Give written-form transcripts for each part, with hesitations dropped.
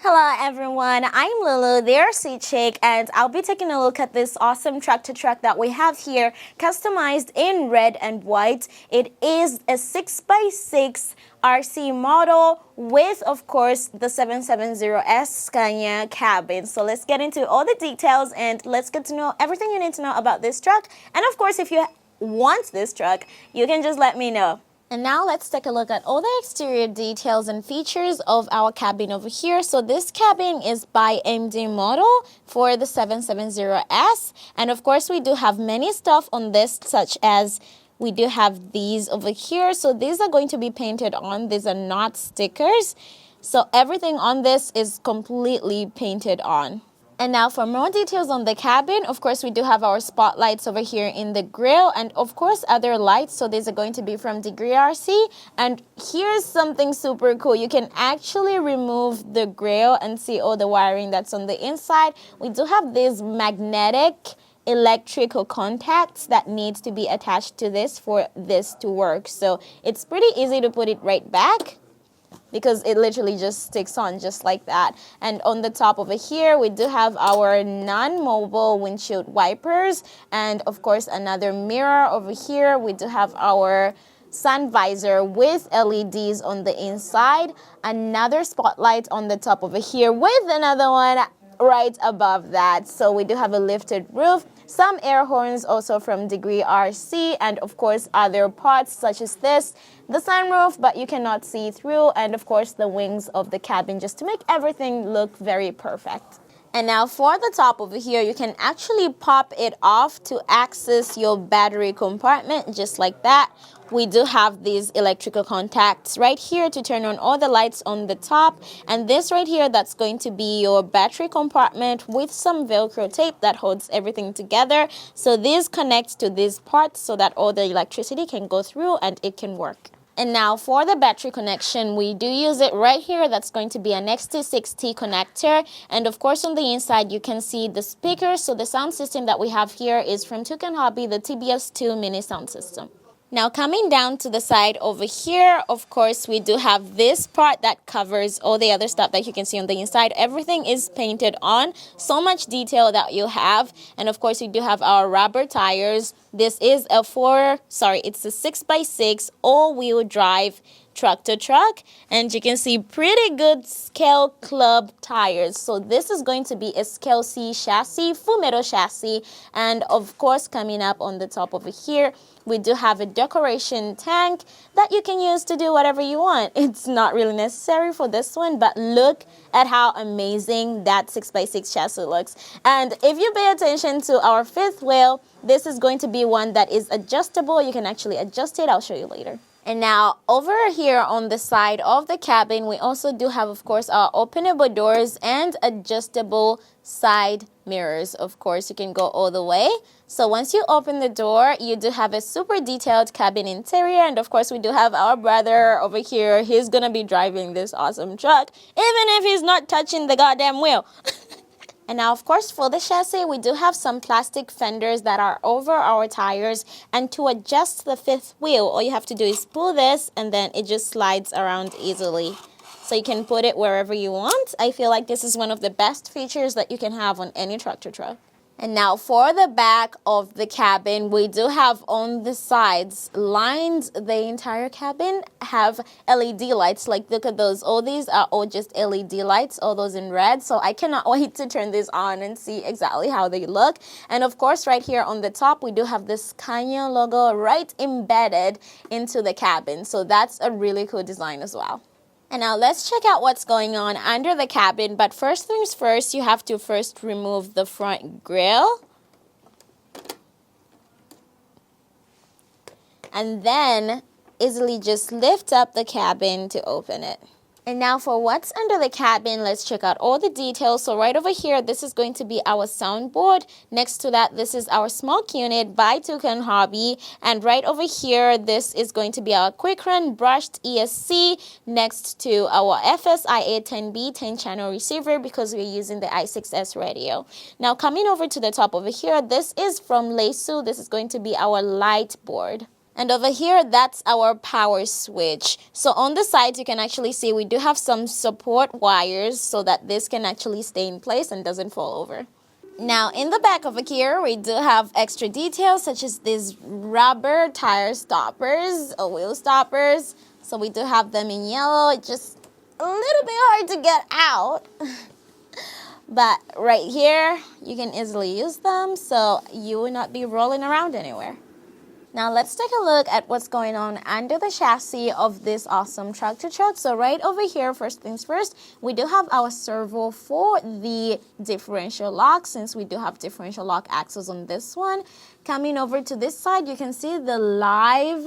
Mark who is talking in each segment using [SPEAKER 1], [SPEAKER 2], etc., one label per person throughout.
[SPEAKER 1] Hello everyone, I'm Lulu, there's C-Chick, and I'll be taking a look at this awesome tractor truck that we have here, customized in red and white. It is a 6x6 RC model with, of course, the 770S Scania cabin. So let's get into all the details and let's get to know everything you need to know about this truck. And of course, if you want this truck, you can just let me know. And now let's take a look at all the exterior details and features of our cabin over here. So this cabin is by MD model for the 770S. And of course, we do have many stuff on this, such as we do have these over here. So these are going to be painted on. These are not stickers. So everything on this is completely painted on. And now for more details on the cabin, of course, we do have our spotlights over here in the grille and, of course, other lights. So these are going to be from Degree RC. And here's something super cool. You can actually remove the grille and see all the wiring that's on the inside. We do have these magnetic electrical contacts that needs to be attached to this for this to work. So it's pretty easy to put it right back, because it literally just sticks on just like that. And on the top over here, we do have our non-mobile windshield wipers. And of course, another mirror over here. We do have our sun visor with LEDs on the inside. Another spotlight on the top over here with another one right above that. So we do have a lifted roof. Some air horns also from Degree RC, and of course other parts such as this, the sunroof, but you cannot see through, and of course the wings of the cabin, just to make everything look very perfect. And now for the top over here, you can actually pop it off to access your battery compartment just like that. We do have these electrical contacts right here to turn on all the lights on the top. And this right here, that's going to be your battery compartment with some Velcro tape that holds everything together. So this connects to these parts so that all the electricity can go through and it can work. And now for the battery connection, we do use it right here. That's going to be an XT60 connector. And of course, on the inside, you can see the speakers. So the sound system that we have here is from Toucan Hobby, the TBS2 mini sound system. Now coming down to the side over here, of course, we do have this part that covers all the other stuff that you can see on the inside. Everything is painted on. So much detail that you have. And of course, we do have our rubber tires. This is it's a 6x6 all-wheel drive tractor truck, and you can see pretty good scale club tires. So this is going to be a scale C chassis, full metal chassis. And of course, coming up on the top over here, we do have a decoration tank that you can use to do whatever you want. It's not really necessary for this one, but look at how amazing that 6x6 chassis looks. And if you pay attention to our fifth wheel, this is going to be one that is adjustable. You can actually adjust it. I'll show you later. And now over here on the side of the cabin, we also do have, of course, our openable doors and adjustable side mirrors. Of course, you can go all the way. So once you open the door, you do have a super detailed cabin interior. And of course, we do have our brother over here. He's going to be driving this awesome truck, even if he's not touching the goddamn wheel. And now, of course, for the chassis, we do have some plastic fenders that are over our tires. And to adjust the fifth wheel, all you have to do is pull this, and then it just slides around easily. So you can put it wherever you want. I feel like this is one of the best features that you can have on any tractor truck. And now for the back of the cabin, we do have on the sides lines. The entire cabin have LED lights. Like, look at those. All these are all just LED lights, all those in red. So I cannot wait to turn this on and see exactly how they look. And of course, right here on the top, we do have the Scania logo right embedded into the cabin. So that's a really cool design as well. And now let's check out what's going on under the cabin. But first things first, you have to first remove the front grille. And then easily just lift up the cabin to open it. And now for what's under the cabin, let's check out all the details. So right over here, this is going to be our soundboard. Next to that, this is our smoke unit by Toucan Hobby. And right over here, this is going to be our quick run brushed ESC next to our FSIA 10B 10-channel receiver, because we're using the i6S radio. Now coming over to the top over here, this is from Leisu. This is going to be our light board. And over here, that's our power switch. So on the sides, you can actually see we do have some support wires so that this can actually stay in place and doesn't fall over. Now, in the back over here, we do have extra details such as these rubber tire stoppers or wheel stoppers. So we do have them in yellow. It's just a little bit hard to get out. But right here, you can easily use them so you will not be rolling around anywhere. Now let's take a look at what's going on under the chassis of this awesome tractor truck. So right over here, first things first, we do have our servo for the differential lock, since we do have differential lock axles on this one. Coming over to this side, you can see the live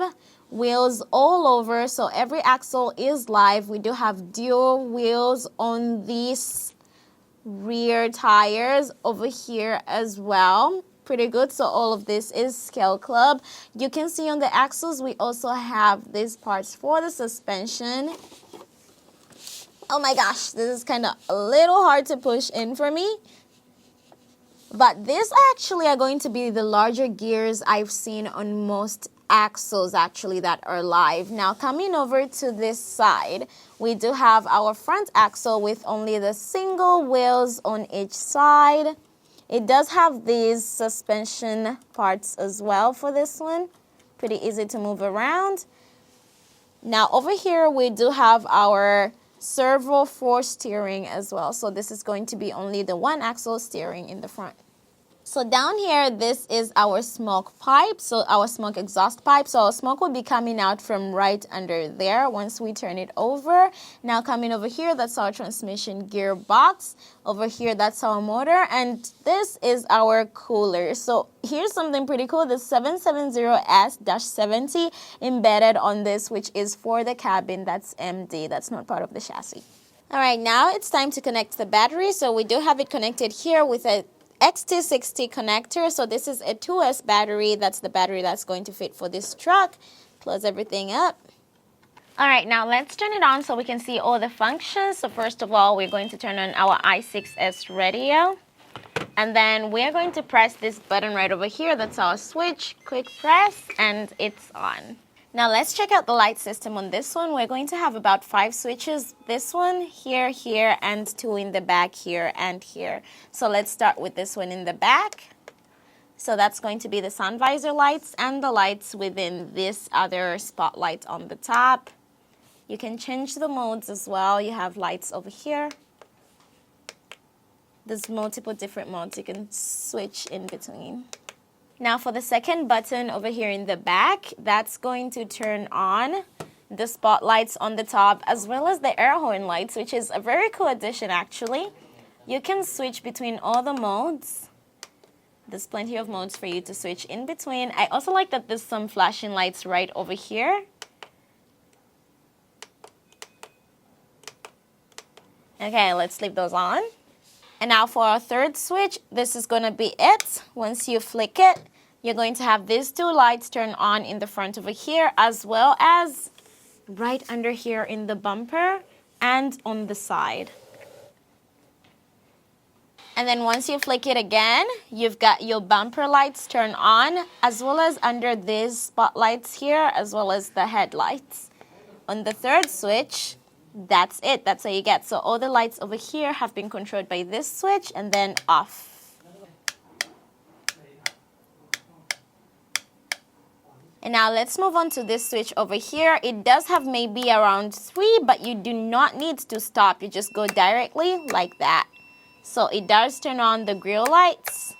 [SPEAKER 1] wheels all over. So every axle is live. We do have dual wheels on these rear tires over here as well. Pretty good. So all of this is Scale Club. You can see on the axles we also have these parts for the suspension. Oh my gosh, this is kind of a little hard to push in for me. But these actually are going to be the larger gears I've seen on most axles actually that are live. Now coming over to this side, we do have our front axle with only the single wheels on each side. It does have these suspension parts as well for this one. Pretty easy to move around. Now over here we do have our servo for steering as well. So this is going to be only the one axle steering in the front. So down here, this is our smoke pipe, so our smoke exhaust pipe. So our smoke will be coming out from right under there once we turn it over. Now coming over here, that's our transmission gearbox. Over here, that's our motor, and this is our cooler. So here's something pretty cool, the 770S-70 embedded on this, which is for the cabin. That's MD, that's not part of the chassis. All right, now it's time to connect the battery. So we do have it connected here with a XT60 connector. So this is a 2S battery. That's the battery that's going to fit for this truck. Close everything up. All right, now let's turn it on so we can see all the functions. So first of all, we're going to turn on our i6S radio. And then we're going to press this button right over here. That's our switch. Quick press and it's on. Now let's check out the light system on this one. We're going to have about 5 switches. This one, here, here, and 2 in the back, here and here. So let's start with this one in the back. So that's going to be the sun visor lights and the lights within this other spotlight on the top. You can change the modes as well. You have lights over here. There's multiple different modes you can switch in between. Now for the second button over here in the back, that's going to turn on the spotlights on the top as well as the air horn lights, which is a very cool addition actually. You can switch between all the modes. There's plenty of modes for you to switch in between. I also like that there's some flashing lights right over here. Okay, let's leave those on. And now for our third switch, this is going to be it. Once you flick it, you're going to have these 2 lights turn on in the front over here, as well as right under here in the bumper and on the side. And then once you flick it again, you've got your bumper lights turn on, as well as under these spotlights here, as well as the headlights. On the third switch, that's it. That's how you get. So all the lights over here have been controlled by this switch and then off. And now let's move on to this switch over here. It does have maybe around 3, but you do not need to stop. You just go directly like that. So it does turn on the grille lights.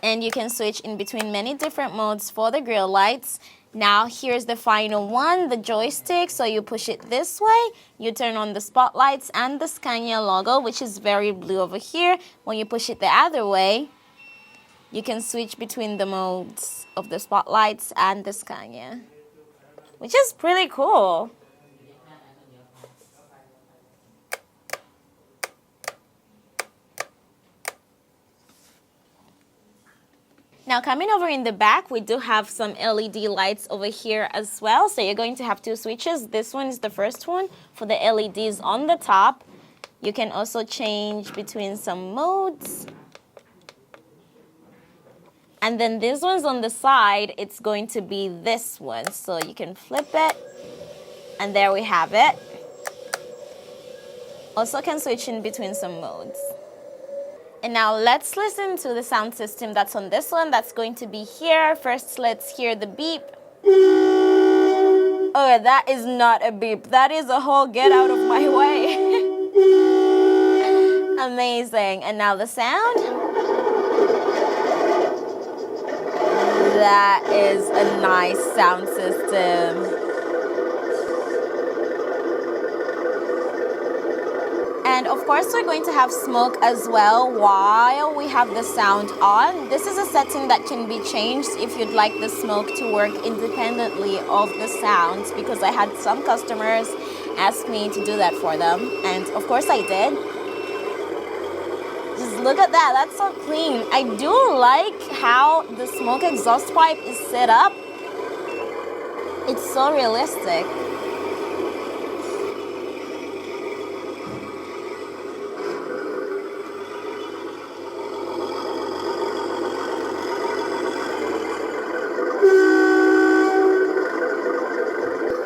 [SPEAKER 1] And you can switch in between many different modes for the grille lights. Now here's the final one, the joystick. So you push it this way, you turn on the spotlights and the Scania logo, which is very blue over here. When you push it the other way, you can switch between the modes of the spotlights and the Scania, which is pretty cool. Now coming over in the back, we do have some LED lights over here as well. So you're going to have 2 switches. This one is the first one for the LEDs on the top. You can also change between some modes. And then this one's on the side, it's going to be this one. So you can flip it, and there we have it. Also can switch in between some modes. And now let's listen to the sound system that's on this one. That's going to be here. First, let's hear the beep. Oh, that is not a beep. That is a whole get out of my way. Amazing. And now the sound. That is a nice sound system. And of course, we're going to have smoke as well while we have the sound on. This is a setting that can be changed if you'd like the smoke to work independently of the sounds, because I had some customers ask me to do that for them. And of course I did. Just look at that, that's so clean. I do like how the smoke exhaust pipe is set up. It's so realistic.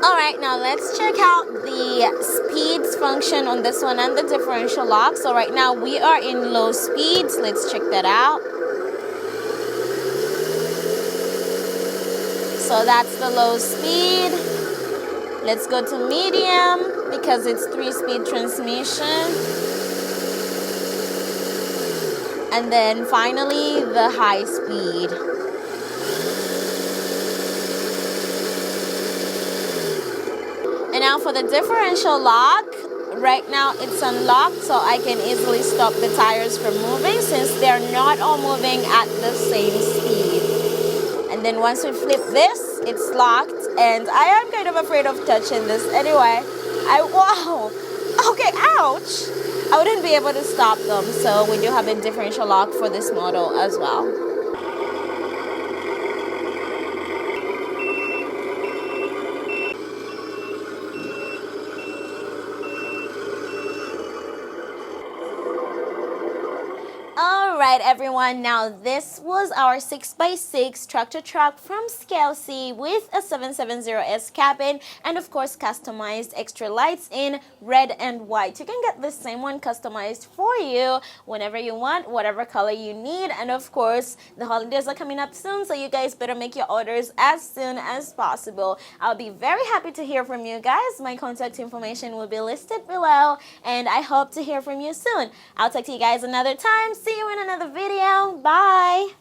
[SPEAKER 1] Alright, now let's check out the speeds function on this one and the differential lock. So right now we are in low speeds. Let's check that out. So that's the low speed. Let's go to medium because it's 3-speed transmission. And then finally the high speed. And now for the differential lock, right now it's unlocked, so I can easily stop the tires from moving since they're not all moving at the same speed. And then once we flip this, it's locked, and I am kind of afraid of touching this anyway. Wow, okay, ouch. I wouldn't be able to stop them, so we do have a differential lock for this model as well. Alright everyone, now this was our 6x6 tractor truck from Scalzi with a 770S cabin and of course customized extra lights in red and white. You can get the same one customized for you whenever you want, whatever color you need, and of course the holidays are coming up soon, so you guys better make your orders as soon as possible. I'll be very happy to hear from you guys. My contact information will be listed below and I hope to hear from you soon. I'll talk to you guys another time. See you in another video. Bye.